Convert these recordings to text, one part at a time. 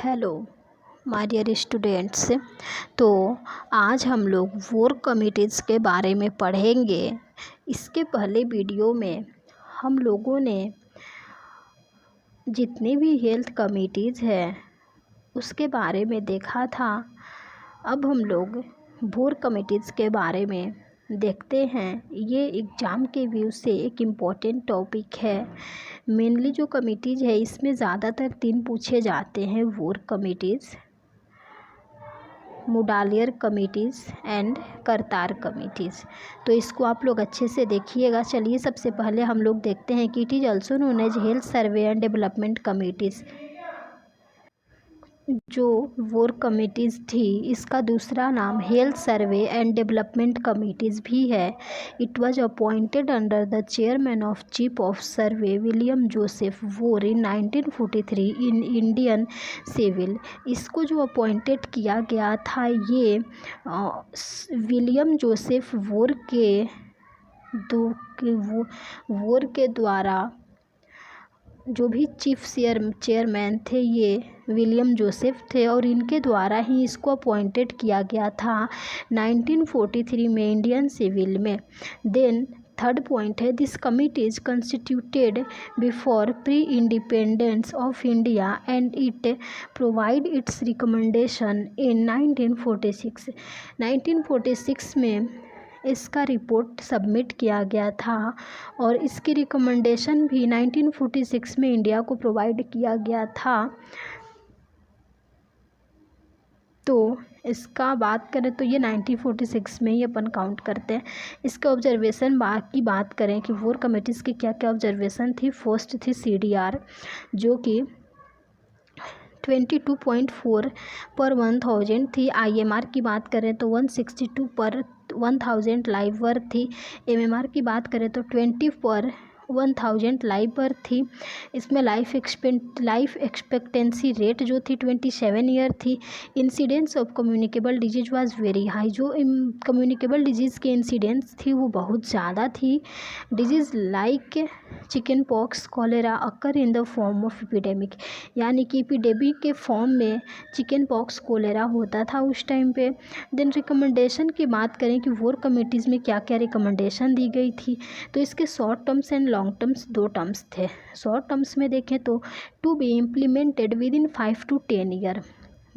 Hello my dear students. तो आज हम लोग वर्क कमिटीज़ के बारे में पढ़ेंगे। इसके पहले वीडियो में हम लोगों ने जितने भी हेल्थ कमिटीज़ हैं उसके बारे में देखा था। अब हम लोग वर्क कमिटीज़ के बारे में देखते हैं। ये एग्ज़ाम के व्यू से एक इम्पॉर्टेंट टॉपिक है। मेनली जो कमिटीज़ है इसमें ज़्यादातर 3 पूछे जाते हैं: work committees, Mudaliar committees and Kartar committees. तो इसको आप लोग अच्छे से देखिएगा। चलिए सबसे पहले हम लोग देखते हैं कि it is also known as health survey and development committees. जो वर्क कमिटीज़ थी इसका दूसरा नाम health survey and development committees भी है। It was appointed under the chairman of chief of survey William Joseph Bhore in 1943 in Indian civil. इसको जो appointed किया गया था ये विलियम जोसेफ वोर के द्वारा। जो भी चीफ चेयरमैन थे ये विलियम जोसेफ थे और इनके द्वारा ही इसको अपॉइंटेड किया गया था 1943 में इंडियन सिविल में। देन थर्ड पॉइंट है, this committee is constituted before pre independence of India and it provide it's recommendation in 1946 में इसका रिपोर्ट सबमिट किया गया था और इसकी रिकमेंडेशन भी 1946 में इंडिया को प्रोवाइड किया गया था। तो इसका बात करें तो ये 1946 में ही अपन काउंट करते हैं। इसके ऑब्जर्वेशन की बात करें कि वर्क कमिटीज़ की क्या क्या ऑब्जर्वेशन थी। फर्स्ट थी CDR जो कि 22.4 पर 1000 थी। IMR की बात करें तो 162 पर 1000 लाइव बर्थ थी। MMR की बात करें तो 20 पर 1000 लाइव बर्थ थी। इसमें लाइफ एक्सपेक्टेंसी रेट जो थी 27 ईयर थी। Incidence of communicable disease was very high. जो कम्युनिकेबल डिजीज़ की इंसिडेंस थी वो बहुत ज़्यादा थी। Disease like chicken pox, cholera occur in the form of epidemic, यानी कि एपिडेमिक के फॉर्म में चिकन पॉक्स, कोलेरा होता था उस टाइम पे। देन रिकमेंडेशन की बात करें कि वर्क कमिटीज़ में क्या क्या रिकमेंडेशन दी गई थी, तो इसके short terms and long terms 2 terms थे। शॉर्ट टर्म्स में देखें तो to be implemented within 5 to 10 year,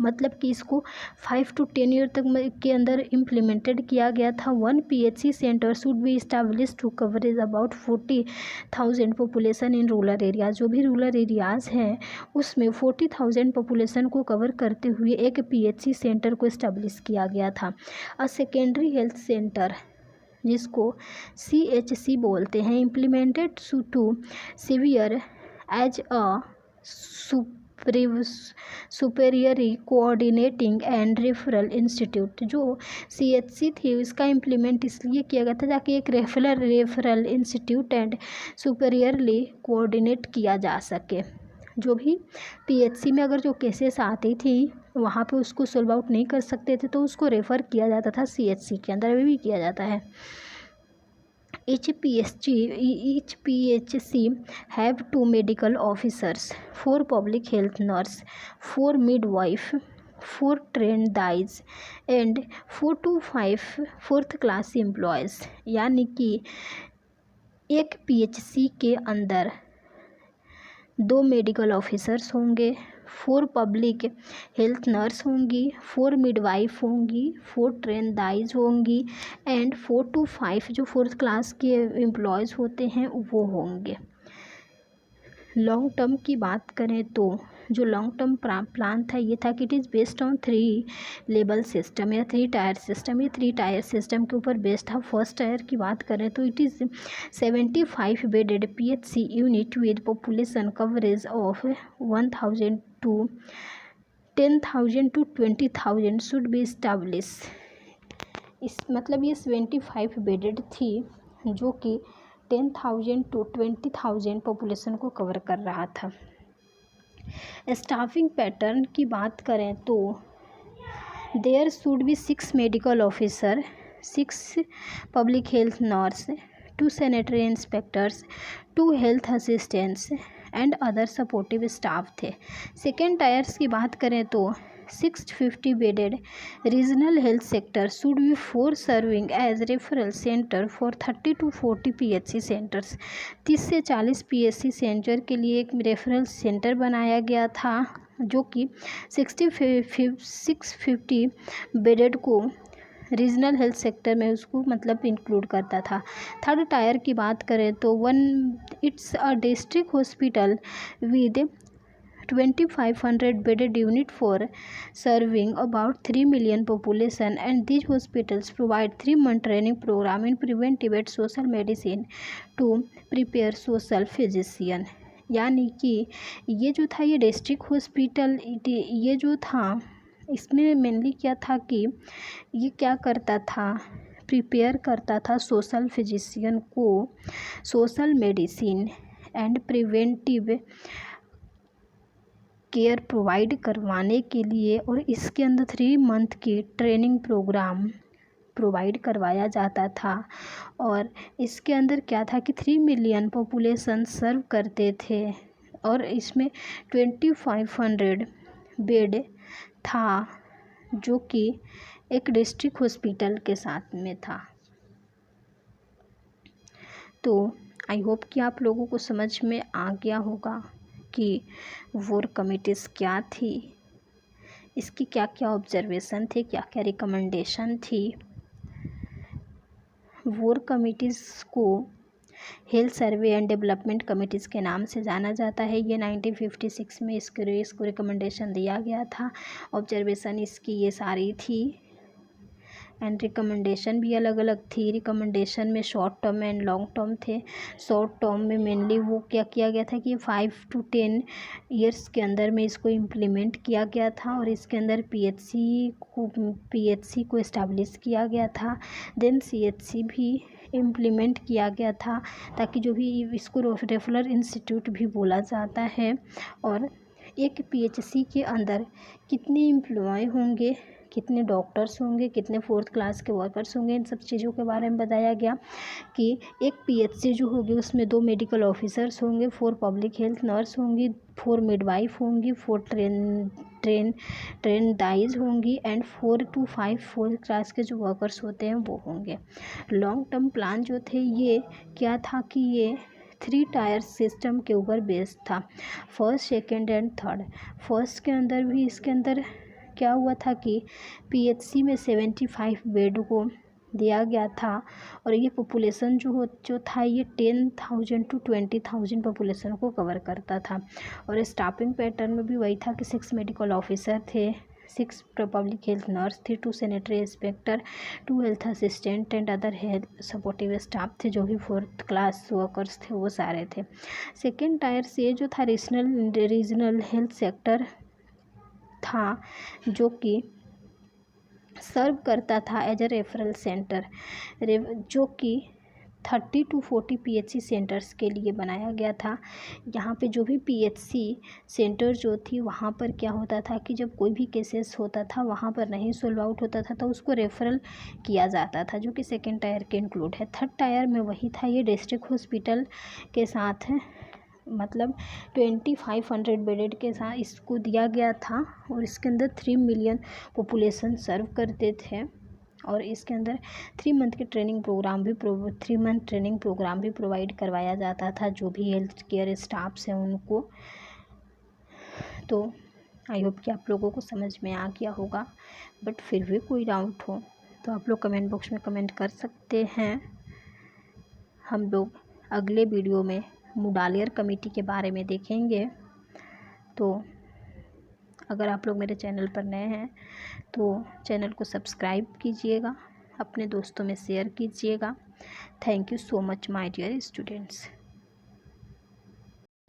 मतलब कि इसको 5 to 10 ईयर तक के अंदर इम्प्लीमेंटेड किया गया था। 1 PHC centre should be establish to coverage about 40,000 population in rural area. जो भी रूरल एरियाज़ हैं उसमें 40,000 पॉपुलेशन को कवर करते हुए एक PHC सेंटर को इस्टेब्लिश किया गया था। अ सेकेंडरी हेल्थ सेंटर जिसको CHC बोलते हैं, implemented to serve as a superior coordinating and referral institute. जो CHC थी उसका इम्प्लीमेंट इसलिए किया गया था ताकि एक रेफरल इंस्टीट्यूट एंड सुपेरियरली कोऑर्डिनेट किया जा सके। जो भी PHC में अगर जो केसेस आती थी वहाँ पे उसको सोल्व आउट नहीं कर सकते थे तो उसको रेफ़र किया जाता था CHC के अंदर, भी किया जाता है। Each PHC have 2 medical officers, 4 public health nurse, 4 midwife, 4 trained DIs and 4 to 5 4th class employees। यानी कि एक PHC के अंदर 2 मेडिकल ऑफिसर्स होंगे, 4 पब्लिक हेल्थ नर्स होंगी, 4 मिडवाइफ होंगी, 4 ट्रेन दाइज होंगी एंड 4 to 5 जो 4th क्लास के एम्प्लॉयज़ होते हैं वो होंगे। लॉन्ग टर्म की बात करें तो जो लॉन्ग टर्म प्लान था ये था कि it is based on 3 level system या 3 टायर सिस्टम। ये 3 टायर सिस्टम के ऊपर बेस्ड था। फर्स्ट टायर की बात करें तो it is 75 bedded PHC unit with population coverage of 1000 to 10,000 to 20,000 should be establish. इस मतलब ये 75 बेडेड थी जो कि 10,000 to 20,000 पॉपुलेशन को कवर कर रहा था। स्टाफिंग पैटर्न की बात करें तो there should be 6 medical officer, 6 public health nurse, 2 sanitary inspectors, 2 health assistants and other supportive staff थे। सेकेंड टायर्स की बात करें तो 650 bedded regional health sector should be for serving as referral centre for 30 to 40 PHC centres. 30 से 40 PHC centre के लिए एक referral centre बनाया गया था जो कि 650 बेडेड को रीजनल हेल्थ सेक्टर में उसको मतलब इंक्लूड करता था। थर्ड टायर की बात करें तो it's a district hospital with 2500 bedded unit for serving about 3 million population, and these hospitals provide 3-month training program in preventive and social medicine to prepare social physician। यानी कि ये जो था ये डिस्ट्रिक्ट हॉस्पिटल ये जो था इसमें मेनली क्या था कि ये क्या करता था, प्रिपेयर करता था सोशल फिजिशियन को social medicine and preventive care provide करवाने के लिए, और इसके अंदर 3 मंथ की ट्रेनिंग प्रोग्राम प्रोवाइड करवाया जाता था। और इसके अंदर क्या था कि 3 मिलियन पॉपुलेशन सर्व करते थे और इसमें 2500 बेड था जो कि एक डिस्ट्रिक्ट हॉस्पिटल के साथ में था। तो आई होप कि आप लोगों को समझ में आ गया होगा कि वॉर कमिटीज़ क्या थी, इसकी क्या क्या ऑब्जर्वेशन थे, क्या क्या रिकमेंडेशन थी। वॉर कमिटीज़ को health survey and development committees के नाम से जाना जाता है। ये 1956 में इसको रिकमेंडेशन दिया गया था। ऑब्जर्वेशन इसकी ये सारी थी एंड रिकमेंडेशन भी अलग अलग थी। रिकमेंडेशन में short term and long term थे। शॉर्ट टर्म में मेनली वो क्या किया गया था कि 5 to 10 ईयर्स के अंदर में इसको इम्प्लीमेंट किया गया था और इसके अंदर पीएचसी को इस्टेब्लिश किया गया था। देन सीएचसी भी इम्प्लीमेंट किया गया था ताकि जो भी इसको रेफरल इंस्टीट्यूट भी बोला जाता है। और एक पीएचसी के अंदर कितने एम्प्लॉय होंगे, कितने डॉक्टर्स होंगे, कितने 4th क्लास के वर्कर्स होंगे, इन सब चीज़ों के बारे में बताया गया कि एक पीएचसी जो होगी उसमें 2 मेडिकल ऑफिसर्स होंगे, 4 पब्लिक हेल्थ नर्स होंगी, 4 मिडवाइफ होंगी, 4 ट्रेन डाइज होंगी एंड 4 to 5 4th क्लास के जो वर्कर्स होते हैं वो होंगे। लॉन्ग टर्म प्लान जो थे ये क्या था कि ये 3 टायर सिस्टम के ऊपर बेस्ड था, first, second and third. First के अंदर भी इसके अंदर क्या हुआ था कि पीएचसी में 75 बेड को दिया गया था और ये पॉपुलेशन जो था ये 10,000 to 20,000 पॉपुलेशन को कवर करता था। और स्टाफिंग पैटर्न में भी वही था कि 6 मेडिकल ऑफिसर थे, 6 पब्लिक हेल्थ नर्स थे, 2 sanitary inspector, 2 health assistant and other health supportive staff थे जो भी 4th क्लास वर्कर्स थे वो सारे थे। सेकेंड टायर से जो था रीजनल हेल्थ सेक्टर था जो कि सर्व करता था एज ए रेफरल सेंटर, जो कि 30 to 40 पीएचसी सेंटर्स के लिए बनाया गया था। यहाँ पे जो भी पीएचसी सेंटर जो थी वहाँ पर क्या होता था कि जब कोई भी केसेस होता था वहाँ पर नहीं सोल्व आउट होता था तो उसको रेफरल किया जाता था, जो कि सेकेंड टायर के इंक्लूड है। थर्ड टायर में वही था, ये डिस्ट्रिक्ट हॉस्पिटल के साथ है, मतलब 2500 बेडेड के साथ इसको दिया गया था और इसके अंदर 3 मिलियन पॉपुलेशन सर्व करते थे। और इसके अंदर 3 मंथ के ट्रेनिंग प्रोग्राम भी 3 मंथ ट्रेनिंग प्रोग्राम भी प्रोवाइड करवाया जाता था जो भी हेल्थ केयर स्टाफ्स हैं उनको। तो आई होप कि आप लोगों को समझ में आ गया होगा, बट फिर भी कोई डाउट हो तो आप लोग कमेंट बॉक्स में कमेंट कर सकते हैं। हम लोग अगले वीडियो में मुडालियर कमेटी के बारे में देखेंगे। तो अगर आप लोग मेरे चैनल पर नए हैं तो चैनल को सब्सक्राइब कीजिएगा, अपने दोस्तों में शेयर कीजिएगा। Thank you so much my dear students.